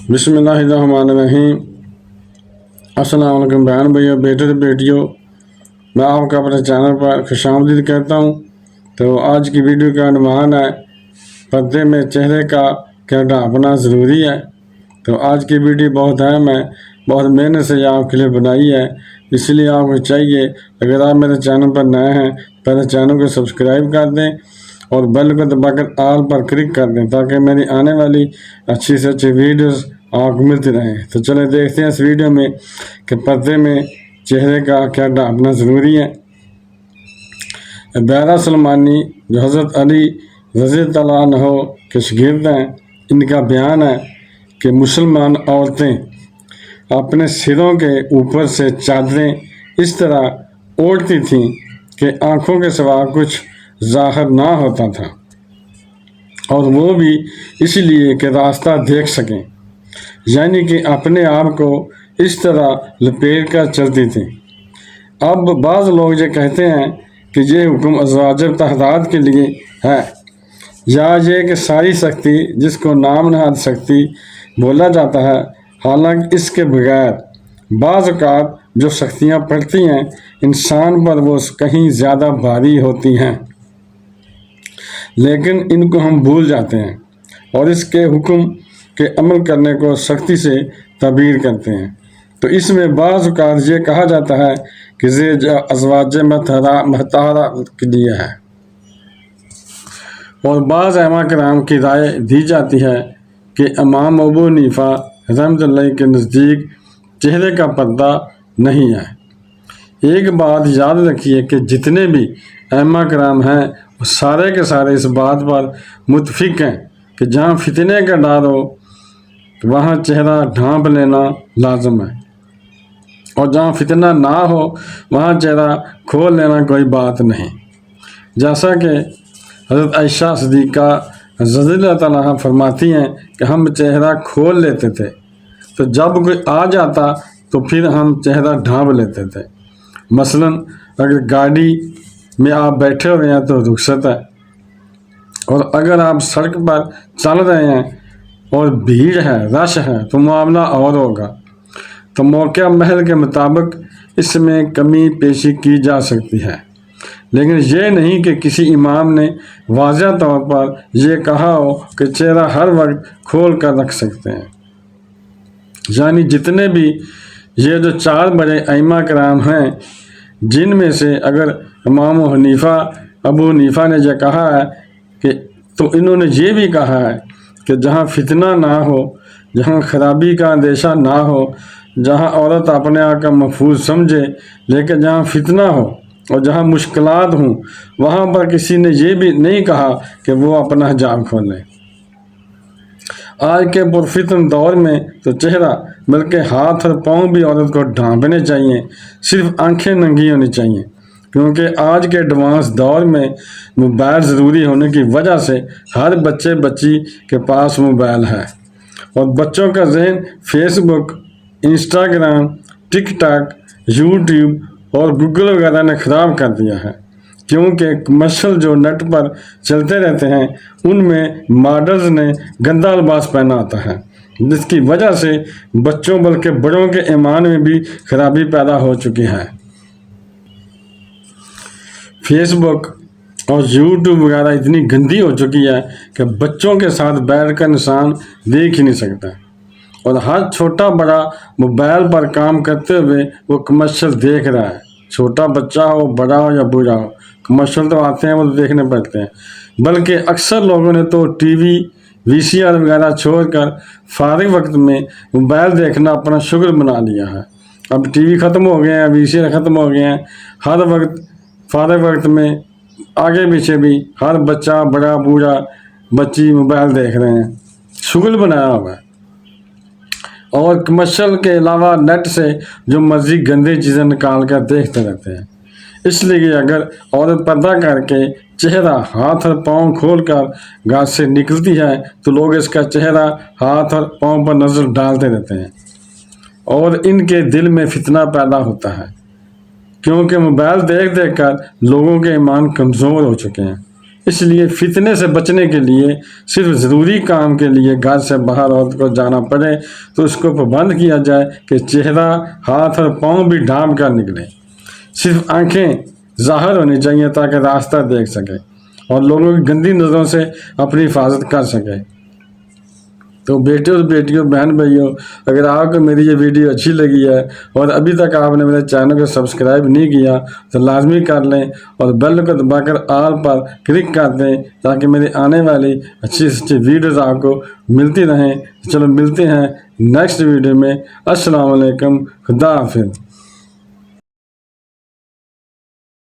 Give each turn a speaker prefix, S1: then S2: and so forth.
S1: بسم اللہ الرحمن الرحیم۔ السلام علیکم بہن بھائیو، بیٹے اور بیٹیوں، میں آپ کا اپنے چینل پر خوش آمدید کہتا ہوں۔ تو آج کی ویڈیو کا عنوان ہے پردے میں چہرے کا کیا ڈھانپنا ضروری ہے۔ تو آج کی ویڈیو بہت اہم ہے، بہت محنت سے آپ کے لیے بنائی ہے، اس لیے آپ کو چاہیے اگر آپ میرے چینل پر نئے ہیں پہلے چینل کو سبسکرائب کر دیں اور بیل کو دبا کر آل پر کلک کر دیں تاکہ میری آنے والی اچھی سے اچھی ویڈیوز آپ کو ملتی رہیں۔ تو چلے دیکھتے ہیں اس ویڈیو میں کہ پردے میں چہرے کا کیا ڈھانپنا ضروری ہے۔ بیرہ سلمانی جو حضرت علی رضی اللہ عنہ کے شاگرد ہیں، ان کا بیان ہے کہ مسلمان عورتیں اپنے سروں کے اوپر سے چادریں اس طرح اوڑھتی تھیں کہ آنکھوں کے سوا کچھ ظاہر نہ ہوتا تھا، اور وہ بھی اس لیے کہ راستہ دیکھ سکیں، یعنی کہ اپنے آپ کو اس طرح لپیٹ کر چلتی تھیں۔ اب بعض لوگ یہ کہتے ہیں کہ یہ حکم ازواج طاہرات کے لیے ہے، یا یہ کہ ساری سختی جس کو نام نہاد سختی بولا جاتا ہے، حالانکہ اس کے بغیر بعض اوقات جو سختیاں پڑتی ہیں انسان پر وہ کہیں زیادہ بھاری ہوتی ہیں، لیکن ان کو ہم بھول جاتے ہیں اور اس کے حکم کے عمل کرنے کو سختی سے تعبیر کرتے ہیں۔ تو اس میں بعض اوقات یہ کہا جاتا ہے کہ یہ ازواج مطہرہ کے لیے ہے، اور بعض ائمہ کرام کی رائے دی جاتی ہے کہ امام ابو حنیفہ رحمۃ اللہ کے نزدیک چہرے کا پردہ نہیں ہے۔ ایک بات یاد رکھیے کہ جتنے بھی ائمہ کرام ہیں وہ سارے کے سارے اس بات پر متفق ہیں کہ جہاں فتنے کا ڈر ہو وہاں چہرہ ڈھانپ لینا لازم ہے، اور جہاں فتنہ نہ ہو وہاں چہرہ کھول لینا کوئی بات نہیں۔ جیسا کہ حضرت عائشہ صدیقہ رضی اللہ تعالیٰ عنہا فرماتی ہیں کہ ہم چہرہ کھول لیتے تھے، تو جب کوئی آ جاتا تو پھر ہم چہرہ ڈھانپ لیتے تھے۔ مثلاً اگر گاڑی میں آپ بیٹھے ہوئے ہیں تو رخصت ہے، اور اگر آپ سڑک پر چل رہے ہیں اور بھیڑ ہے، رش ہے تو معاملہ اور ہوگا۔ تو موقع محل کے مطابق اس میں کمی پیشی کی جا سکتی ہے، لیکن یہ نہیں کہ کسی امام نے واضح طور پر یہ کہا ہو کہ چہرہ ہر وقت کھول کر رکھ سکتے ہیں۔ یعنی جتنے بھی یہ جو 4 بڑے ائمہ کرام ہیں، جن میں سے اگر امام ابو حنیفہ نے یہ کہا ہے کہ تو انہوں نے یہ بھی کہا ہے کہ جہاں فتنہ نہ ہو، جہاں خرابی کا اندیشہ نہ ہو، جہاں عورت اپنے آپ کا محفوظ سمجھے، لیکن جہاں فتنہ ہو اور جہاں مشکلات ہوں وہاں پر کسی نے یہ بھی نہیں کہا کہ وہ اپنا حجاب کھولے۔ آج کے پرفتن دور میں تو چہرہ بلکہ ہاتھ اور پاؤں بھی عورت کو ڈھانپنے چاہیے، صرف آنکھیں ننگی ہونی چاہیے، کیونکہ آج کے ایڈوانس دور میں موبائل ضروری ہونے کی وجہ سے ہر بچی کے پاس موبائل ہے، اور بچوں کا ذہن فیس بک، انسٹاگرام، ٹک ٹاک، یوٹیوب اور گوگل وغیرہ نے خراب کر دیا ہے، کیونکہ کمرشل جو نیٹ پر چلتے رہتے ہیں ان میں ماڈلز نے گندا لباس پہنا ہوتا ہے، جس کی وجہ سے بچوں بلکہ بڑوں کے ایمان میں بھی خرابی پیدا ہو چکی ہے۔ فیس بک اور یوٹیوب وغیرہ اتنی گندی ہو چکی ہے کہ بچوں کے ساتھ بیٹھ کر انسان دیکھ ہی نہیں سکتا، اور ہر چھوٹا بڑا موبائل پر کام کرتے ہوئے وہ کمرشل دیکھ رہا ہے، چھوٹا بچہ ہو، بڑا ہو یا بوڑھا ہو، کمرشل تو آتے ہیں وہ تو دیکھنے پڑتے ہیں۔ بلکہ اکثر لوگوں نے تو ٹی وی، VCR وغیرہ چھوڑ کر فارغ وقت میں موبائل دیکھنا اپنا شغل بنا لیا ہے۔ اب ٹی وی ختم ہو گئے ہیں، VCR ختم ہو گئے ہیں، ہر وقت فارغ وقت میں آگے پیچھے بھی ہر بچہ، بڑا بوڑھا، بچی موبائل دیکھ رہے ہیں، شغل بنایا ہوا ہے، اور کمرشل کے علاوہ نیٹ سے جو مرضی گندی چیزیں نکال کر دیکھتے رہتے ہیں۔ اس لیے اگر عورت پردہ کر کے چہرہ، ہاتھ اور پاؤں کھول کر گھر سے نکلتی ہے تو لوگ اس کا چہرہ، ہاتھ اور پاؤں پر نظر ڈالتے رہتے ہیں، اور ان کے دل میں فتنہ پیدا ہوتا ہے، کیونکہ موبائل دیکھ دیکھ کر لوگوں کے ایمان کمزور ہو چکے ہیں۔ اس لیے فتنے سے بچنے کے لیے صرف ضروری کام کے لیے گھر سے باہر عورت کو جانا پڑے تو اس کو پابند کیا جائے کہ چہرہ، ہاتھ اور پاؤں بھی ڈھانپ کر نکلے، صرف آنکھیں ظاہر ہونی چاہیے تاکہ راستہ دیکھ سکے اور لوگوں کی گندی نظروں سے اپنی حفاظت کر سکے۔ تو بیٹے اور بیٹیوں، بہن بھائیوں، اگر آپ کو میری یہ ویڈیو اچھی لگی ہے اور ابھی تک آپ نے میرے چینل کو سبسکرائب نہیں کیا تو لازمی کر لیں اور بیل کو دبا کر آل پر کلک کر دیں تاکہ میری آنے والی اچھی اچھی ویڈیوز آپ کو ملتی رہیں۔ چلو ملتے ہیں نیکسٹ ویڈیو میں۔ السلام علیکم، خدا حافظ۔